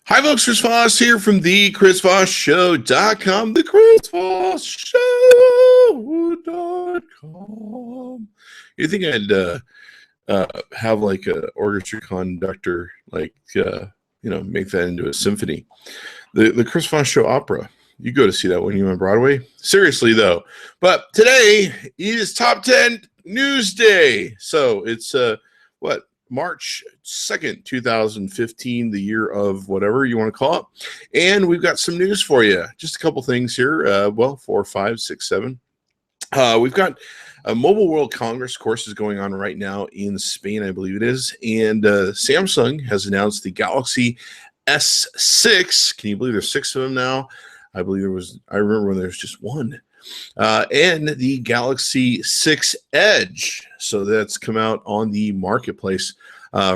Hi, folks. Chris Voss here from the Chris Voss Show.com. The Chris Voss Show.com. You think I'd have like a orchestra conductor, like, make that into a symphony? The Chris Voss Show opera. You go to see that when you're on Broadway. Seriously, though. But today is Top 10 News Day. So it's, March 2nd, 2015, the year of whatever you want to call it. And we've got some news for you. Just a couple things here. 4, 5, 6, 7. We've got a Mobile World Congress course is going on right now in Spain, I believe it is. And Samsung has announced the Galaxy S6. Can you believe there's 6 of them now? I remember when there was just one. And the Galaxy 6 Edge. So that's come out on the marketplace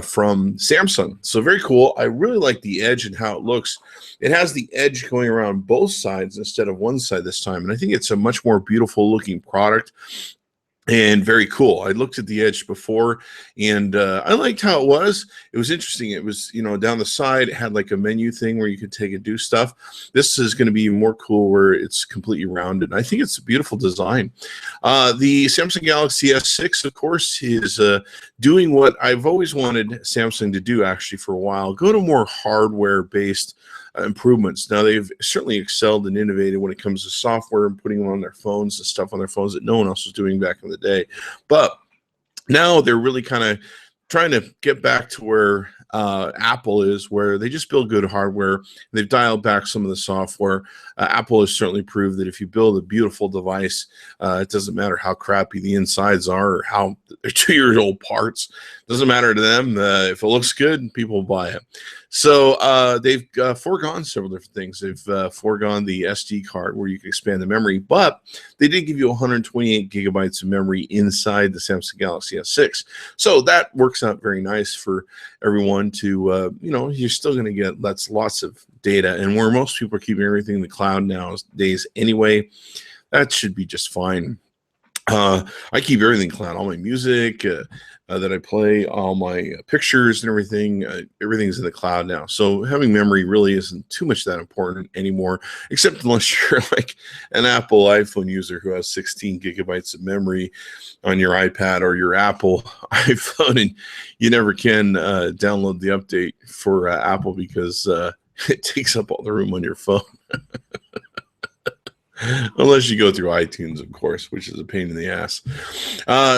from Samsung. So very cool. I really like the Edge and how it looks. It has the edge going around both sides instead of one side this time. And I think it's a much more beautiful looking product. And very cool. I looked at the Edge before, and I liked how it was. It was interesting. It was, down the side, it had like a menu thing where you could take and do stuff. This is going to be more cool where it's completely rounded. I think it's a beautiful design. The Samsung Galaxy S6, of course, is doing what I've always wanted Samsung to do, actually, for a while. Go to more hardware-based improvements. Now, they've certainly excelled and innovated when it comes to software and putting them on their phones and stuff on their phones that no one else was doing back in the day. But now they're really kind of trying to get back to where Apple is, where they just build good hardware. They've dialed back some of the software. Apple has certainly proved that if you build a beautiful device, it doesn't matter how crappy the insides are or how they're 2-year-old parts. It doesn't matter to them. If it looks good, people will buy it. So they've foregone several different things. They've foregone the SD card where you can expand the memory, but they did give you 128 gigabytes of memory inside the Samsung Galaxy S6. So that works out very nice for everyone to, you're still going to get lots of data. And where most people are keeping everything in the cloud nowadays anyway, that should be just fine. I keep everything cloud, all my music that I play, all my pictures and everything. Everything's in the cloud now. So having memory really isn't too much that important anymore, except unless you're like an Apple iPhone user who has 16 gigabytes of memory on your iPad or your Apple iPhone, and you never can download the update for Apple because it takes up all the room on your phone. Unless you go through iTunes, of course, which is a pain in the ass.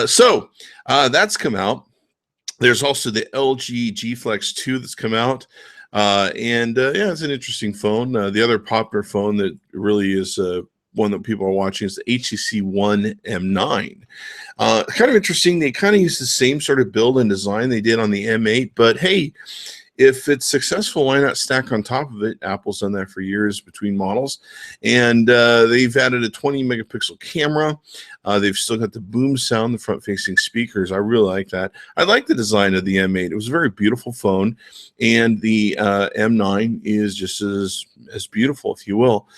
So that's come out. There's also the LG G Flex 2 that's come out. It's an interesting phone. The other popular phone that really is one that people are watching is the HTC One M9. Kind of interesting. They kind of use the same sort of build and design they did on the M8, but hey, if it's successful, why not stack on top of it? Apple's done that for years between models. And they've added a 20 megapixel camera. They've still got the boom sound, the front-facing speakers. I really like that. I like the design of the M8. It was a very beautiful phone. And the M9 is just as beautiful, if you will.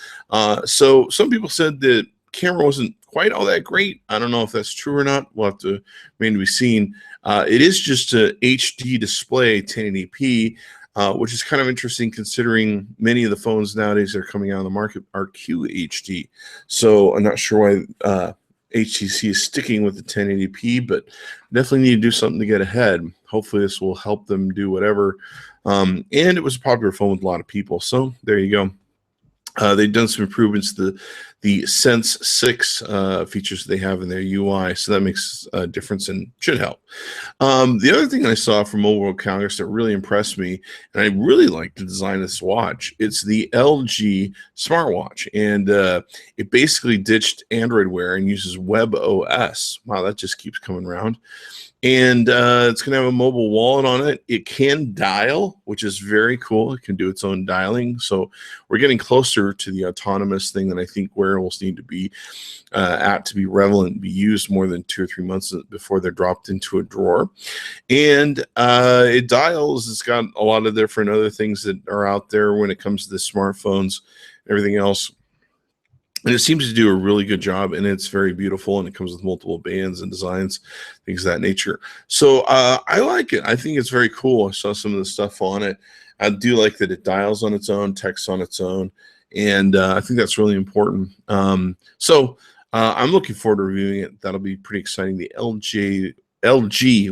So some people said that camera wasn't quite all that great. I don't know if that's true or not. We'll have to remain to be seen. It is just a HD display, 1080p, which is kind of interesting considering many of the phones nowadays that are coming out on the market are QHD. So I'm not sure why HTC is sticking with the 1080p, but definitely need to do something to get ahead. Hopefully this will help them do whatever. And it was a popular phone with a lot of people. So there you go. They've done some improvements to the Sense 6 features they have in their UI, so that makes a difference and should help. The other thing I saw from Mobile World Congress that really impressed me, and I really like the design of this watch, it's the LG smartwatch, and it basically ditched Android Wear and uses WebOS. Wow, that just keeps coming around. And it's going to have a mobile wallet on it. It can dial, which is very cool. It can do its own dialing. So we're getting closer to the autonomous thing that I think wearables need to be at to be relevant and be used more than 2 or 3 months before they're dropped into a drawer. And it dials. It's got a lot of different other things that are out there when it comes to the smartphones, everything else. And it seems to do a really good job, and it's very beautiful, and it comes with multiple bands and designs, things of that nature. So I like it. I think it's very cool. I saw some of the stuff on it. I do like that it dials on its own, texts on its own, and I think that's really important. I'm looking forward to reviewing it. That'll be pretty exciting. The LG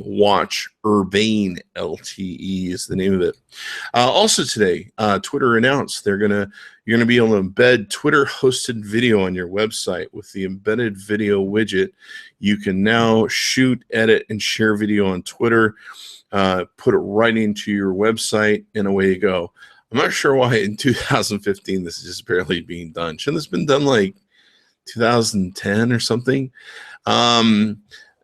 Watch Urbane LTE is the name of it. Also today, Twitter announced you're gonna be able to embed Twitter hosted video on your website with the embedded video widget. You can now shoot, edit, and share video on Twitter. Put it right into your website, and away you go. I'm not sure why in 2015 this is just barely being done. Shouldn't this been done like 2010 or something?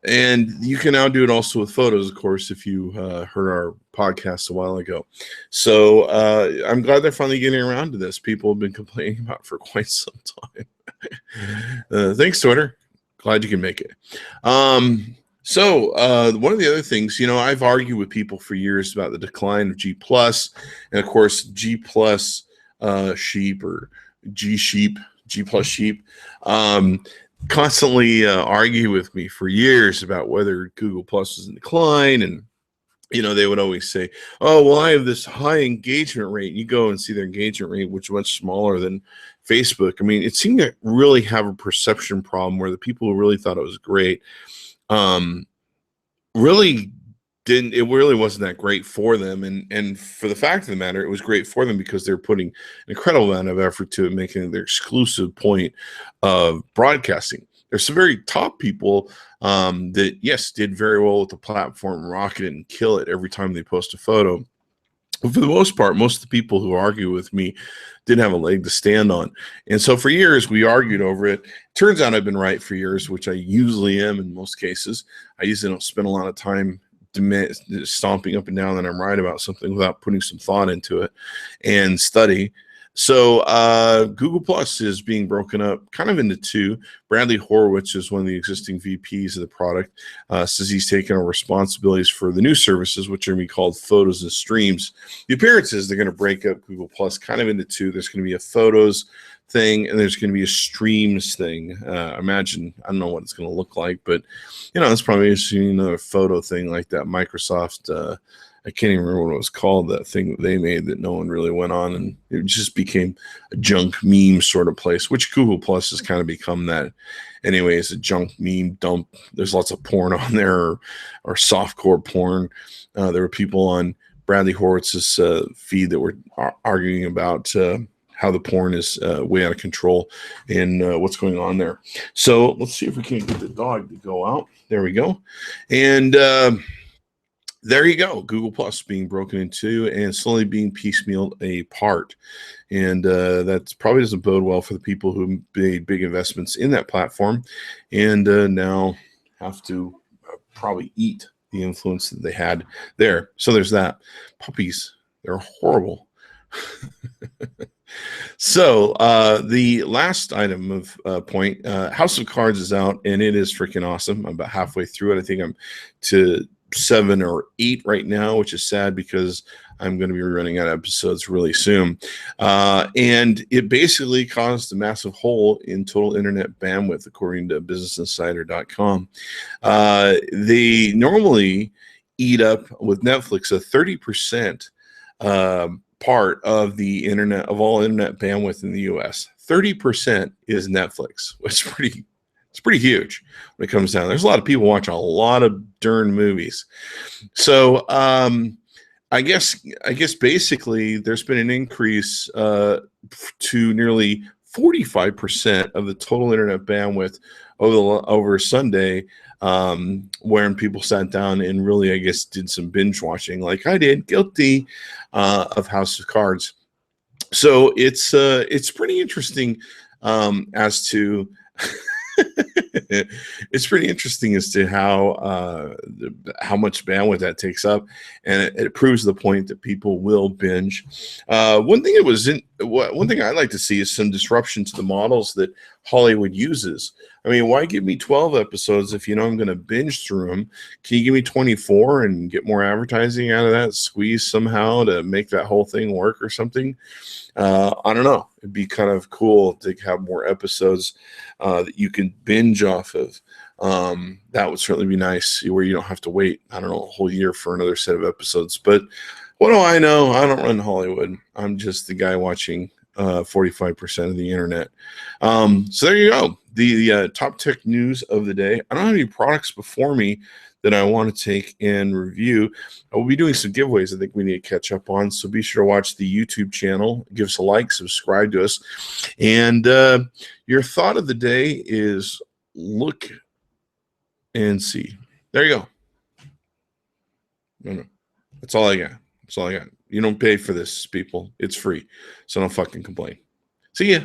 And you can now do it also with photos, of course, if you heard our podcast a while ago. So I'm glad they're finally getting around to this. People have been complaining about it for quite some time. Thanks, Twitter. Glad you can make it. So one of the other things, I've argued with people for years about the decline of G+, and of course, G+ sheep or G sheep, G+ sheep. Constantly argue with me for years about whether Google Plus is in decline, and they would always say, "Oh, well, I have this high engagement rate." You go and see their engagement rate, which is much smaller than Facebook. I mean, it seemed to really have a perception problem where the people who really thought it was great, really didn't. It really wasn't that great for them, and for the fact of the matter, it was great for them because they're putting an incredible amount of effort to it, making it their exclusive point of broadcasting. There's some very top people that, yes, did very well with the platform, rock it and kill it every time they post a photo. But for the most part, most of the people who argue with me didn't have a leg to stand on. And so for years, we argued over it. Turns out I've been right for years, which I usually am in most cases. I usually don't spend a lot of time stomping up and down that I'm right about something without putting some thought into it and study. So Google Plus is being broken up kind of into two. Bradley Horowitz is one of the existing VPs of the product, says he's taking over responsibilities for the new services, which are going to be called Photos and Streams. The appearance is they're going to break up Google Plus kind of into two. There's going to be a Photos thing, and there's going to be a Streams thing. I don't know what it's going to look like, but it's probably another photo thing like that Microsoft I can't even remember what it was called, that thing that they made that no one really went on, and it just became a junk meme sort of place, which Google Plus has kind of become that anyway. It's a junk meme dump. There's lots of porn on there, or softcore porn. There were people on Bradley Horowitz's feed that were arguing about how the porn is way out of control and what's going on there. So let's see if we can get the dog to go out. There we go. And there you go. Google Plus being broken in two and slowly being piecemealed apart. And that probably doesn't bode well for the people who made big investments in that platform and now have to probably eat the influence that they had there. So there's that. Puppies, they're horrible. So the last item of point, House of Cards is out, and it is freaking awesome. I'm about halfway through it. I think I'm to 7 or 8 right now, which is sad because I'm going to be running out of episodes really soon. And it basically caused a massive hole in total internet bandwidth, according to businessinsider.com. They normally eat up with Netflix a 30% part of the internet, of all internet bandwidth in the US. 30% is Netflix, which is it's pretty huge when it comes down. There's a lot of people watching a lot of darn movies. So I guess basically there's been an increase to nearly 45% of the total internet bandwidth over Sunday, when people sat down and really, I guess, did some binge watching, like I did, guilty of House of Cards. So it's pretty interesting as to it's pretty interesting as to how much bandwidth that takes up, and it proves the point that people will binge. One thing that was one thing I'd like to see is some disruption to the models that Hollywood uses. I mean, why give me 12 episodes if you know I'm going to binge through them? Can you give me 24 and get more advertising out of that? Squeeze somehow to make that whole thing work or something? I don't know. It'd be kind of cool to have more episodes that you can binge off of. That would certainly be nice, where you don't have to wait, I don't know, a whole year for another set of episodes. But what do I know? I don't run Hollywood. I'm just the guy watching 45% of the internet. So there you go. The top tech news of the day. I don't have any products before me that I want to take and review. I will be doing some giveaways I think we need to catch up on. So be sure to watch the YouTube channel. Give us a like, subscribe to us. And your thought of the day is look and see. There you go. No. That's all I got. That's all I got. You don't pay for this, people. It's free. So don't fucking complain. See ya.